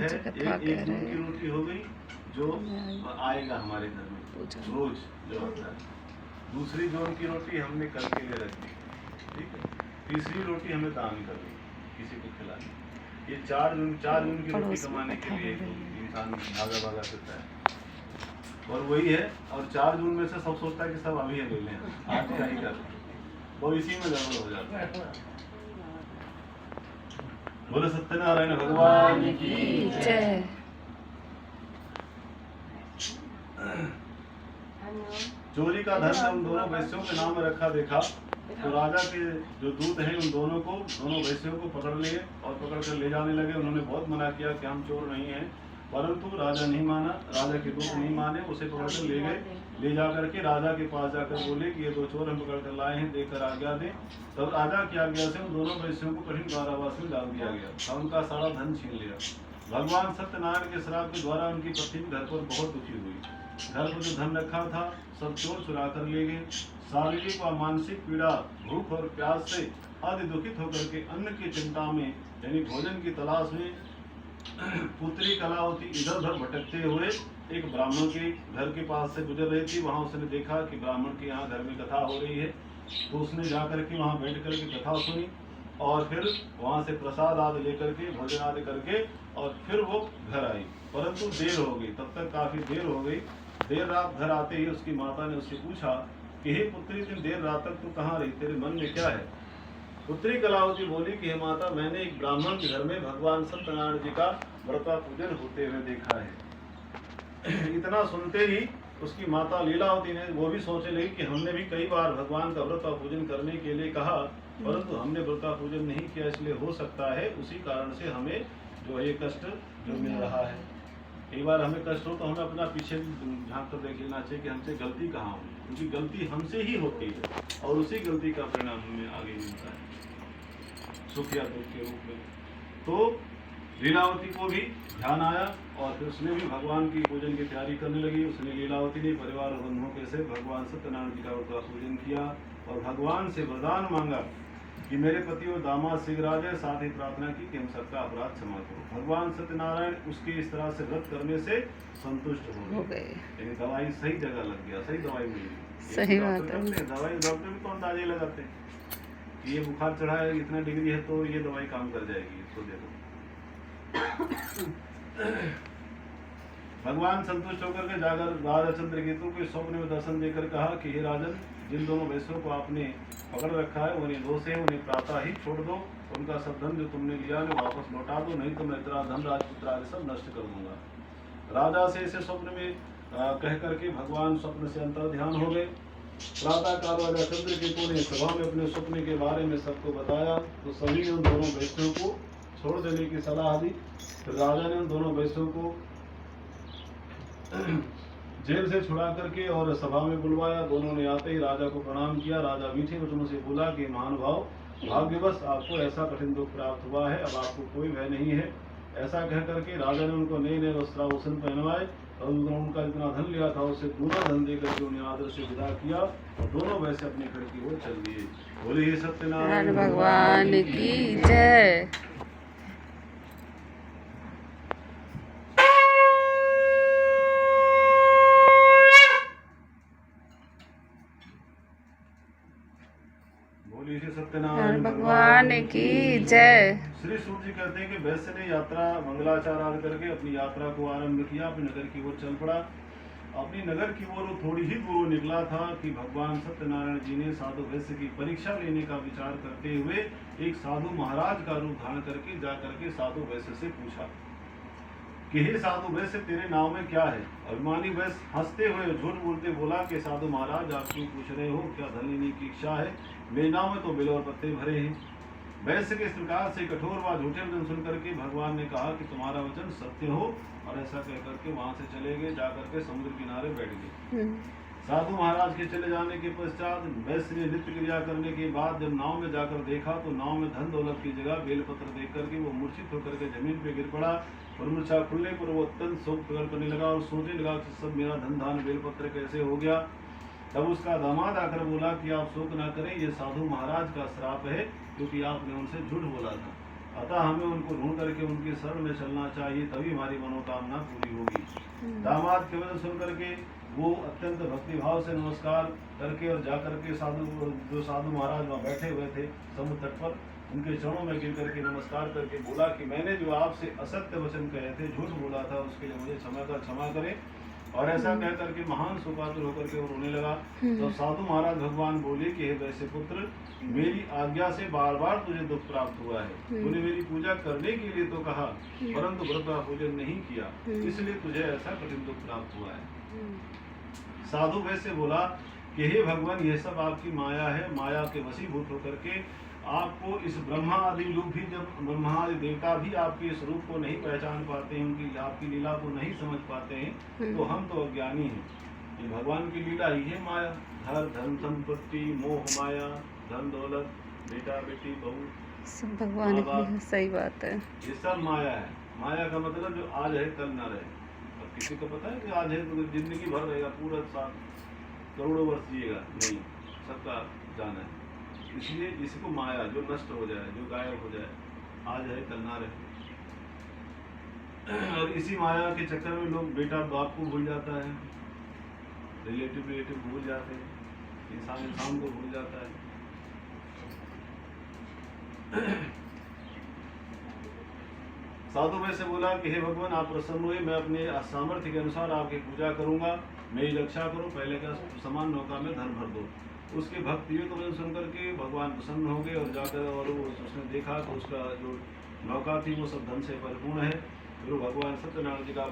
है एक दूध की रोटी हो गई जो आएगा हमारे घर में रोज जो आता है। दूसरी जौन की रोटी हमने कल के लिए रख दी, ठीक है। तीसरी रोटी हमें दान करनी, किसी को खिलानी। ये चार जून की रोटी कमाने के लिए इंसान भागा भागा करता है और वही है। और 4 जून में से सब सोचता है कि सब अभी ले लें, आज क्या ही कर, वो इसी में गड़बड़ हो जाता है। बोले सत्यनारायण भगवान की जय। चोरी का धन उन दोनों वैश्यों के नाम में रखा देखा तो राजा के जो दूत हैं उन दोनों वैश्यों को पकड़ लिए और पकड़ कर ले जाने लगे। उन्होंने बहुत मना किया कि हम चोर नहीं हैं, परंतु राजा नहीं माना, राजा के दूत नहीं माने, उसे पकड़ कर ले गए। ले जाकर के राजा के पास जाकर बोले कि ये 2 चोर हम पकड़ कर लाए हैं, देकर आज्ञा दें। तब राजा की आज्ञा से उन दोनों वैश्यों को कठिन कारावास में डाल दिया गया और उनका सारा धन छीन लिया। भगवान सत्यनारायण के श्राप के द्वारा उनकी पत्नी घर पर बहुत दुखी हुई। घर पर जो धन रखा था सब चोर चुरा कर ले गए। शारीरिक व मानसिक पीड़ा, भूख और प्यास से अति दुखित होकर के अन्न की चिंता में यानी भोजन की तलाश में पुत्री कलावती इधर उधर भटकते हुए एक ब्राह्मण के घर के पास से गुजर रही थी। वहां उसने देखा कि ब्राह्मण के यहाँ घर में कथा हो रही है, तो उसने जाकर के वहां बैठ कर के कथा सुनी और फिर वहां से प्रसाद आदि लेकर के भोजन आदि करके और फिर वो घर आई। परंतु देर हो गई, तब तक काफी देर हो गई। देर रात घर आते ही उसकी माता ने उससे पूछा कि हे पुत्री, तुम देर रात तक तू कहाँ रही, तेरे मन में क्या है? पुत्री कलावती बोली कि हे माता, मैंने एक ब्राह्मण के घर में भगवान सत्यनारायण जी का व्रता पूजन होते हुए देखा है। इतना सुनते ही उसकी माता लीलावती ने वो भी सोचने लगी कि हमने भी कई बार भगवान का व्रता पूजन करने के लिए कहा, परंतु हमने व्रता पूजन नहीं किया, इसलिए हो सकता है उसी कारण से हमें जो है कष्ट जो मिल रहा है। कई बार हमें कष्ट हो तो हमें अपना पीछे झांक कर देख लेना चाहिए कि हमसे गलती कहाँ हुई, क्योंकि गलती हमसे ही होती है और उसी गलती का परिणाम हमें आगे मिलता है सुख या दुख के रूप में। तो लीलावती को भी ध्यान आया और फिर उसने भी भगवान की पूजन की तैयारी करने लगी। उसने लीलावती ने परिवार और बंधुओं के से भगवान सत्यनारायण जी का पूजन किया और भगवान से वरदान मांगा कि मेरे पति और दामाद शीघ्र आ जाए। साथ ही प्रार्थना की कि हम सबका अपराध क्षमा करो। भगवान सत्यनारायण उसके इस तरह से व्रत करने से संतुष्ट हो गए। यानी दवाई सही जगह लग गया, सही दवाई मिली। सही बात है। दवाई डॉक्टर भी तो अंदाजे लगाते हैं कि ये बुखार चढ़ा है, इतना डिग्री है तो ये दवाई काम कर जाएगी, इसको दे दो। भगवान संतुष्ट होकर के जाकर राजा चंद्रकेतु के स्वप्न में दर्शन देकर कहा कि हे राजन, जिन दोनों वैश्यों को आपने पकड़ रखा है वो निर्दोष है, उन्हें प्रातः ही छोड़ दो। उनका सब धन जो तुमने लिया है वापस लौटा दो, नहीं तो मैं तेरा धन राजपुत्र आदि सब नष्ट कर दूंगा। राजा से इसे स्वप्न में कह करके भगवान स्वप्न से अंतर ध्यान हो गए। प्रातः काल राजा चंद्रकेतु ने सभा में अपने स्वप्न के बारे में सबको बताया तो सभी ने उन दोनों वैश्यों को छोड़ देने की सलाह दी। तो राजा ने उन दोनों वैश्यों को जेल से छुड़ा करके और सभा में बुलवाया। दोनों ने आते ही राजा को प्रणाम किया। राजा मीठे वचनों से बोला कि महानुभाव, भाग्यवश आपको ऐसा कठिन दुख प्राप्त हुआ है, अब आपको कोई भय नहीं है। ऐसा कह करके राजा ने उनको नए नए वस्त्राभूषण पहनवाए और उनका जितना धन लिया था उससे दूना धन देकर के उन्हें आदर से विदा किया और दोनों वैसे अपने घर की ओर चल दिए। बोलिए सत्यनारायण भगवान की जय। सत्यनारायण भगवान की जय। श्री सूर्य जी कहते हैं कि वैश्य ने यात्रा मंगलाचार आदि करके अपनी यात्रा को आरंभ किया, अपने नगर की ओर चल पड़ा। अपनी नगर की ओर थोड़ी ही दूर निकला था कि भगवान सत्यनारायण जी ने साधु वैश्य की परीक्षा लेने का विचार करते हुए एक साधु महाराज का रूप धारण करके जा करके साधु वैश्य से पूछा कि हे साधु वैश्य, तेरे नाम में क्या है? अभिमानी वैश्य हंसते हुए झूठ बोलते बोला कि साधु महाराज, आप क्यों पूछ रहे हो? क्या धन लेने की इच्छा है? मेरे नाम में तो बेल और पत्ते भरे हैं। वैश्य के इस प्रकार से कठोर व झूठे वचन सुन करके भगवान ने कहा कि तुम्हारा वचन सत्य हो, और ऐसा कह करके वहां से चले गए। जाकर के समुद्र किनारे बैठ गए। साधु महाराज के चले जाने के पश्चात वैश्य ने नित्य क्रिया करने के बाद जब नाव में जाकर देखा तो नाव में धन दौलत की जगह बेलपत्र देख करके वो मूर्छित होकर के जमीन पे गिर पड़ा और मूर्छा खुलने पर वो अत्यंत शोक प्रकट करने लगा और सोचने लगा कि सब मेरा धन धान बेलपत्र कैसे हो गया। तब उसका दामाद आकर बोला कि आप शोक ना करें, ये साधु महाराज का श्राप है, क्योंकि आपने उनसे झूठ बोला था। अतः हमें उनको ढूंढ करके उनके शरण में चलना चाहिए, तभी हमारी मनोकामना पूरी होगी। दामाद के वचन सुन करके वो अत्यंत भक्तिभाव से नमस्कार करके और जा करके जो साधु महाराज वहाँ बैठे हुए थे समुद्र तट पर, उनके चरणों में गिर करके नमस्कार करके बोला कि मैंने जो आपसे असत्य वचन कहे थे, झूठ बोला था, उसके लिए मुझे क्षमा करें। और ऐसा कह करके महान शोकातुर होकर के वो रोने लगा। तो साधु महाराज भगवान बोले कि हे वैश्य पुत्र, मेरी आज्ञा से बार बार तुझे दुख प्राप्त हुआ है। तूने मेरी पूजा करने के लिए तो कहा, परंतु व्रत का पूजन नहीं किया, इसलिए तुझे ऐसा कठिन दुख प्राप्त हुआ है। साधु वैश्य बोला कि हे भगवान, यह सब आपकी माया है। माया के वशीभूत होकर के आपको इस ब्रह्मा आदि लोग भी, जब ब्रह्मा आदि देवता भी आपके स्वरूप को नहीं पहचान पाते हैं, उनकी आपकी लीला को नहीं समझ पाते हैं, तो हम तो अज्ञानी हैं। ये भगवान की लीला ही है माया। धन संपत्ति, मोह माया, धन दौलत, बेटा बेटी बहू, सब भगवान की, सही बात है। ये सब माया है। माया का मतलब जो आज है कल ना रहे। अब किसी को पता है कि आज है तो जिंदगी भर रहेगा, पूरा साल करोड़ों वर्ष जिएगा? नहीं, सबका जाना है। इसलिए इसको माया जो नष्ट हो जाए, जो गायब हो जाए, आज है कल ना रहे। और इसी माया के चक्कर में लोग बेटा बाप को भूल जाता है, रिलेटिव भूल जाते हैं, इंसान को भूल जाता है। साधु में से बोला कि हे भगवान, आप प्रसन्न हुए, मैं अपने सामर्थ्य के अनुसार आपकी पूजा करूंगा, मेरी रक्षा करो, पहले का समान नौका में धन भर दो। उसके भक्त ये तो सुन करके भगवान प्रसन्न हो गए और जाकर और उसने देखा तो उसका जो नौका थी वो सब धन से परिपूर्ण है। फिर भगवान सत्यनारायण जी का